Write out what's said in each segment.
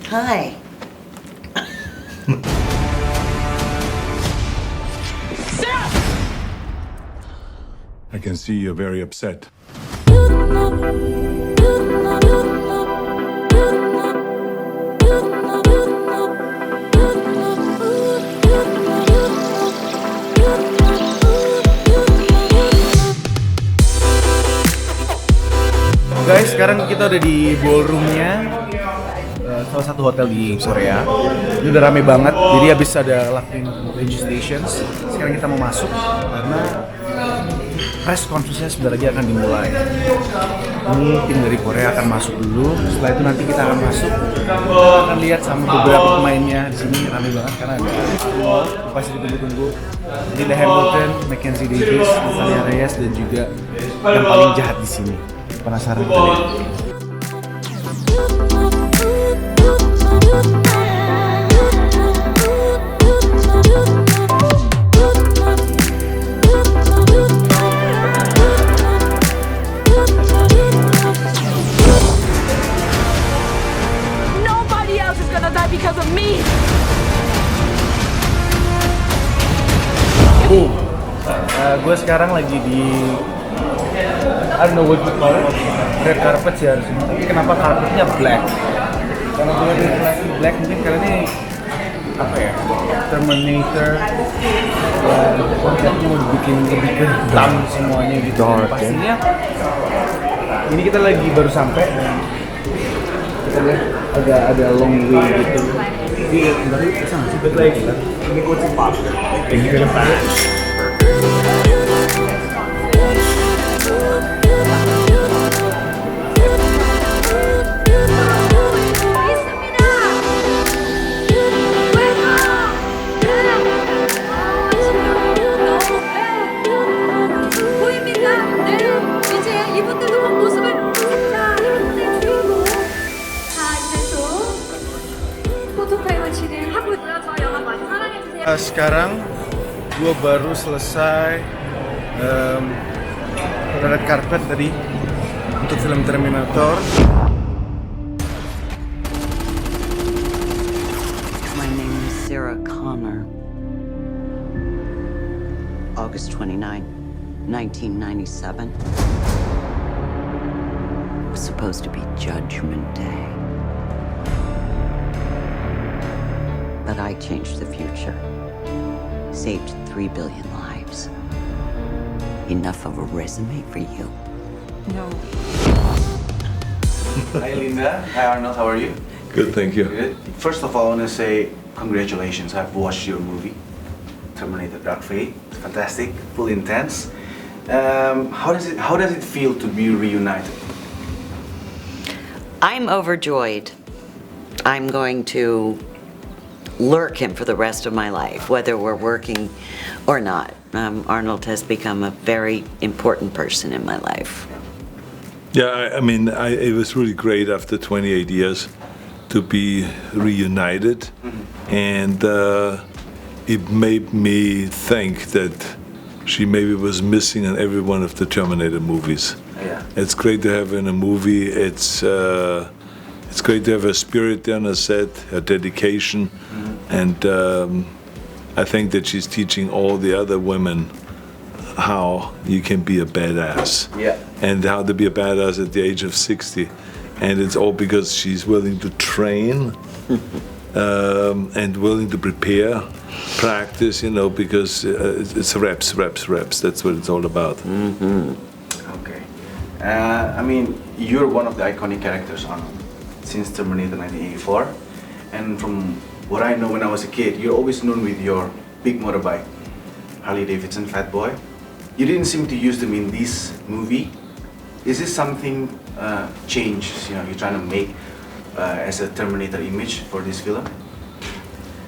Hi. I can see you're very upset. Guys, sekarang kita udah di ballroomnya salah satu hotel di Korea. Ini udah rame banget, jadi habis ada lakuin registrations. Sekarang kita mau masuk karena press conference-nya sebentar lagi akan dimulai. Ini tim dari Korea akan masuk dulu. Setelah itu nanti kita akan masuk. Kita akan lihat sama beberapa pemainnya. Di sini rame banget karena ada Arnold, pasti ditunggu-tunggu. Jadi ada Hamilton, MacKenzie, Natalia, Reyes, dan juga yang paling jahat di sini. Penasaran kita lihat. Nobody else is gonna die because of me. Gue sekarang lagi di I don't know what you call it, red carpet sih harusnya. Tapi kenapa carpetnya black? Karena gue di black mungkin karena ini apa ya? Terminator konsepnya mau dibikin lebih ke hitam semuanya gitu. Pastinya ini kita lagi baru sampai dan kita lihat ada long way gitu. Jadi dari kesana sih lagi lah. Ini gue cepat. Ini ke depan. Sekarang gue baru selesai red carpet tadi untuk film Terminator. My name is Sarah Connor. August 29, 1997. It was supposed to be Judgment Day. But I changed the future. Saved 3 billion lives. Enough of a resume for you? No. Hi Linda, hi Arnold, how are you? Good, thank you. Good. First of all, I want to say congratulations. I've watched your movie, Terminator Dark Fate. It's fantastic, full intense. How does it feel to be reunited? I'm overjoyed. I'm going to lurk him for the rest of my life, whether we're working or not. Arnold has become a very important person in my life. Yeah, I mean, it was really great after 28 years to be reunited, and it made me think that she maybe was missing in every one of the Terminator movies. Yeah. It's great to have her in a movie. It's great to have her spirit there on a set, her dedication, and I think that she's teaching all the other women how you can be a badass. Yeah. And how to be a badass at the age of 60. And it's all because she's willing to train and willing to prepare, practice, you know, because it's reps. That's what it's all about. Okay. I mean, you're one of the iconic characters, Arnold, since Terminator 1984. And from what I know when I was a kid, you're always known with your big motorbike, Harley Davidson Fat Boy. You didn't seem to use them in this movie. Is this something changed, you know, you're trying to make as a Terminator image for this film?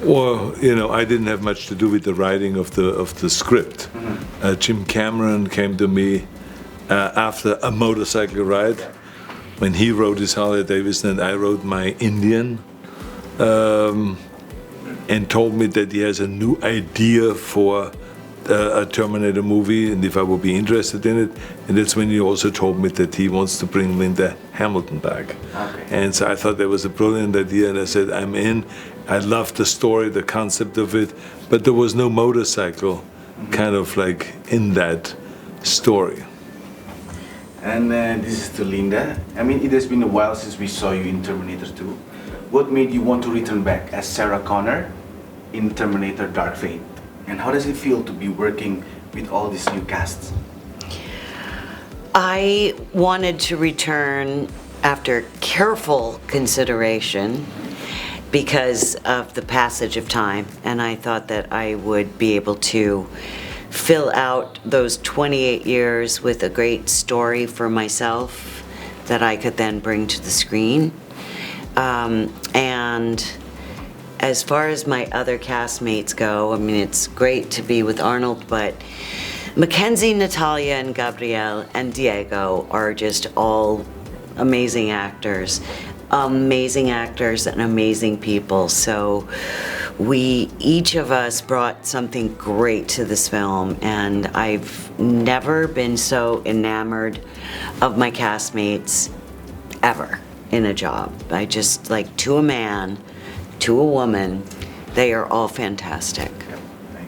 Well, you know, I didn't have much to do with the writing of the script. Jim Cameron came to me after a motorcycle ride when he wrote his Harley Davidson and I wrote my Indian, and told me that he has a new idea for a Terminator movie and if I would be interested in it. And that's when he also told me that he wants to bring Linda Hamilton back. Okay. And so I thought that was a brilliant idea, and I said, I'm in. I loved the story, the concept of it, but there was no motorcycle kind of like in that story. And this is to Linda. I mean, it has been a while since we saw you in Terminator 2. What made you want to return back as Sarah Connor in Terminator Dark Fate? And how does it feel to be working with all these new casts? I wanted to return after careful consideration because of the passage of time, and I thought that I would be able to fill out those 28 years with a great story for myself that I could then bring to the screen. And as far as my other castmates go, I mean, it's great to be with Arnold, but MacKenzie, Natalia, and Gabriel and Diego are just all amazing actors and amazing people. So each of us brought something great to this film, and I've never been so enamored of my castmates ever in a job. I just, like, to a man, to a woman, they are all fantastic. Yep, I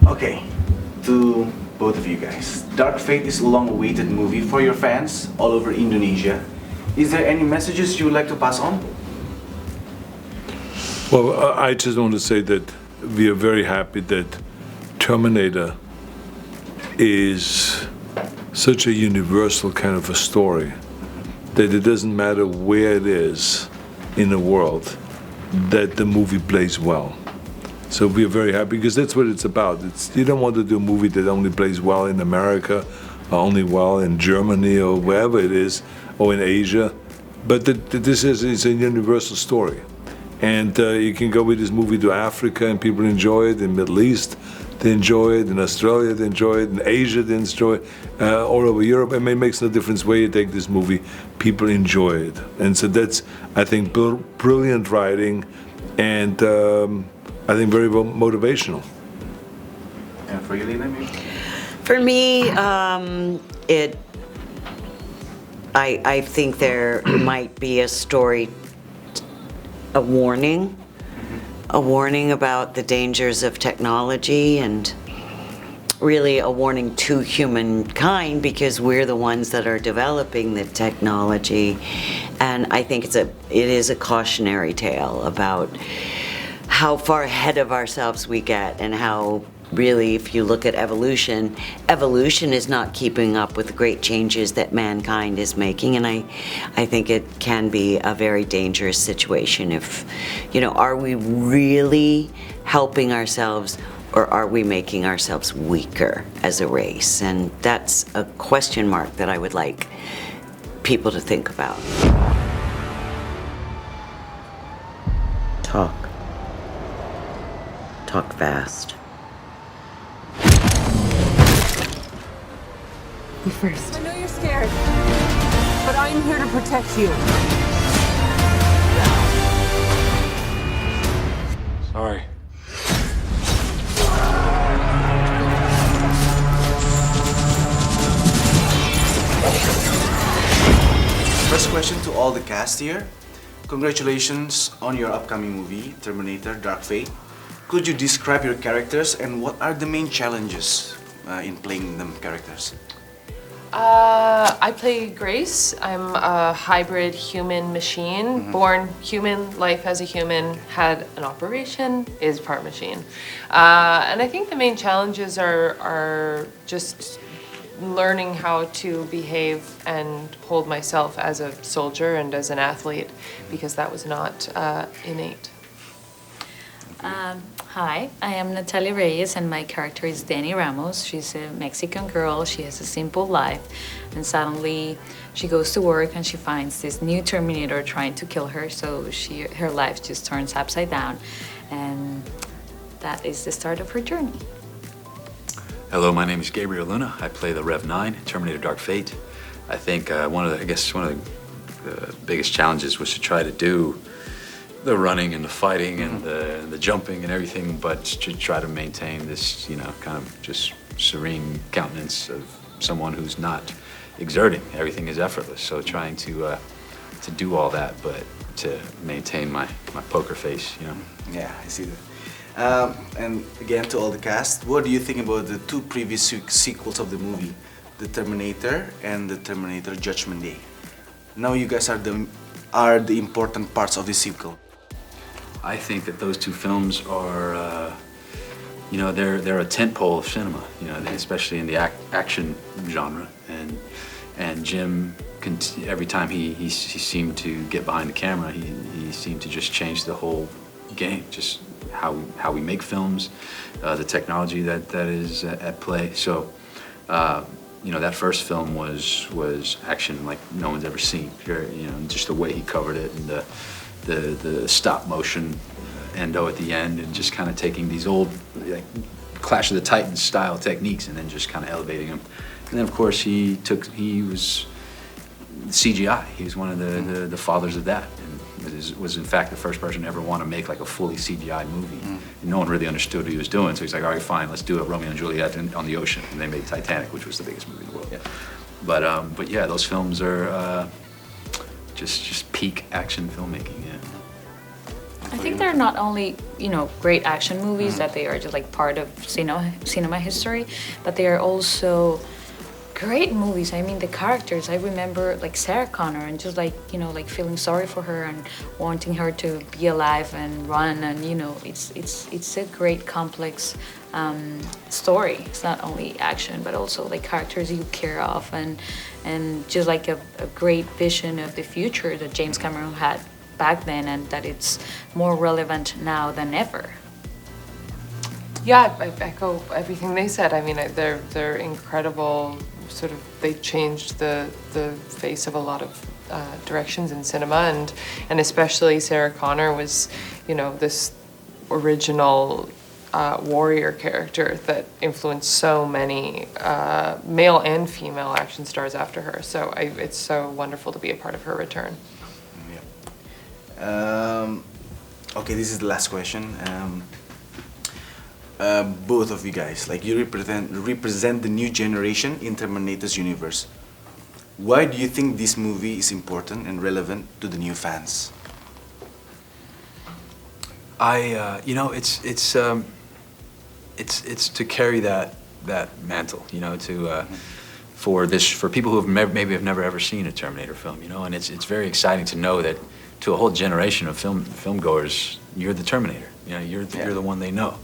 agree. Okay, to both of you guys. Dark Fate is a long-awaited movie for your fans all over Indonesia. Is there any messages you would like to pass on? Well, I just want to say that we are very happy that Terminator is such a universal kind of a story that it doesn't matter where it is in the world, that the movie plays well. So we're very happy because that's what it's about. You don't want to do a movie that only plays well in America, or only well in Germany, or wherever it is, or in Asia. But this is a universal story. And you can go with this movie to Africa and people enjoy it, in the Middle East they enjoy it, in Australia they enjoy it, in Asia they enjoy it, all over Europe. I mean, it makes no difference where you take this movie, people enjoy it. And so that's, I think, brilliant writing, and I think very motivational. And for you, Lena, maybe? For me, I think there might be a story, a warning about the dangers of technology, and really a warning to humankind because we're the ones that are developing the technology. And I think it is a cautionary tale about how far ahead of ourselves we get, and how really, if you look at evolution is not keeping up with the great changes that mankind is making. And I think it can be a very dangerous situation if, are we really helping ourselves, or are we making ourselves weaker as a race? And that's a question mark that I would like people to think about. Talk fast. You first. I know you're scared, but I'm here to protect you. Sorry. First question to all the cast here. Congratulations on your upcoming movie, Terminator Dark Fate. Could you describe your characters and what are the main challenges in playing them characters? I play Grace. I'm a hybrid human machine, born human, life as a human, had an operation, is part machine. And I think the main challenges are just learning how to behave and hold myself as a soldier and as an athlete, because that was not innate. Hi, I am Natalia Reyes, and my character is Dani Ramos. She's a Mexican girl. She has a simple life, and suddenly she goes to work and she finds this new Terminator trying to kill her, so her life just turns upside down, and that is the start of her journey. Hello, my name is Gabriel Luna. I play the Rev 9, Terminator Dark Fate. I think one of the biggest challenges was to try to do the running and the fighting and the jumping and everything, but to try to maintain this, kind of just serene countenance of someone who's not exerting. Everything is effortless. So trying to do all that, but to maintain my poker face, Yeah, I see that. And again, to all the cast, what do you think about the two previous sequels of the movie, The Terminator and The Terminator Judgment Day? Now you guys are the important parts of the sequel. I think that those two films are, they're a tentpole of cinema, especially in the action genre. And Jim, every time he seemed to get behind the camera, he seemed to just change the whole game, just how we make films, the technology that is at play. So, that first film was action like no one's ever seen. Just the way he covered it and the stop motion endo at the end, and just kind of taking these old Clash of the Titans style techniques and then just kind of elevating them. And then of course he was CGI. He was one of the fathers of that, and was in fact the first person to ever want to make like a fully CGI movie. And no one really understood what he was doing, so he's like, all right, fine, let's do it, Romeo and Juliet on the ocean. And they made Titanic, which was the biggest movie in the world. Yeah. But yeah, those films are just peak action filmmaking. Yeah. I think they're not only, great action movies, that they are just like part of cinema history, but they are also great movies. I mean, the characters, I remember like Sarah Connor and just like feeling sorry for her and wanting her to be alive and run, and it's a great complex story. It's not only action but also like characters you care of, and just like a great vision of the future that James Cameron had back then, and that it's more relevant now than ever. Yeah, I echo everything they said. I mean, they're incredible. Sort of, they changed the face of a lot of directions in cinema, and especially Sarah Connor was, this original warrior character that influenced so many male and female action stars after her. So it's so wonderful to be a part of her return. Okay, this is the last question. Both of you guys, like, you represent the new generation in Terminator's universe. Why do you think this movie is important and relevant to the new fans? It's to carry that mantle, for people who maybe have never ever seen a Terminator film, and it's very exciting to know that to a whole generation of film goers, you're the Terminator. You're the one they know.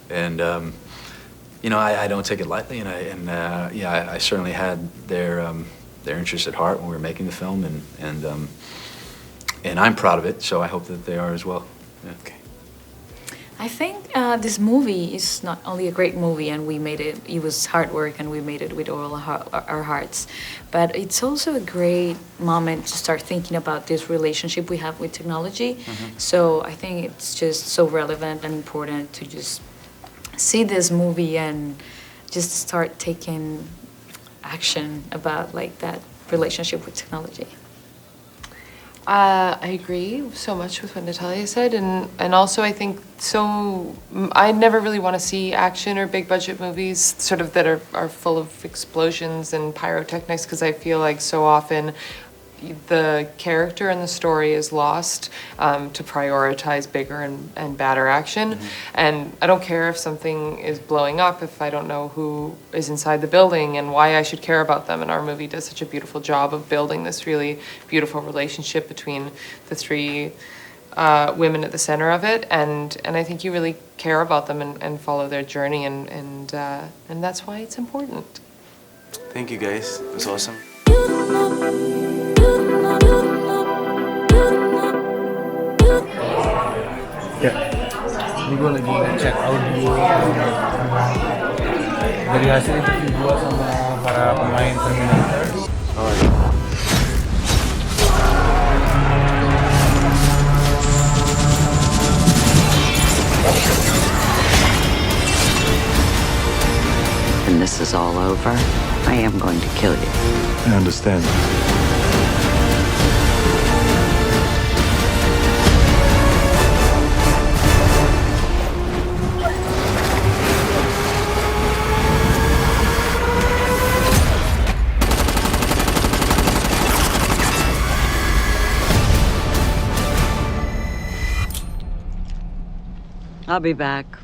And I don't take it lightly, and I certainly had their interest at heart when we were making the film, and I'm proud of it. So I hope that they are as well. Yeah. Okay. I think this movie is not only a great movie, and we made it. It was hard work, and we made it with all our hearts. But it's also a great moment to start thinking about this relationship we have with technology. So I think it's just so relevant and important to just see this movie and just start taking action about like that relationship with technology. I agree so much with what Natalia said, and also I think I never really want to see action or big budget movies sort of that are full of explosions and pyrotechnics, because I feel like so often the character and the story is lost to prioritize bigger and badder action. And I don't care if something is blowing up if I don't know who is inside the building and why I should care about them. And our movie does such a beautiful job of building this really beautiful relationship between the three women at the center of it, and I think you really care about them and follow their journey, and that's why it's important. Thank you guys, it was awesome. Ya, ini gue lagi ngecek audio dari hasil interview gue sama para pemain Terminator. When this is all over, I am going to kill you. I understand. I'll be back.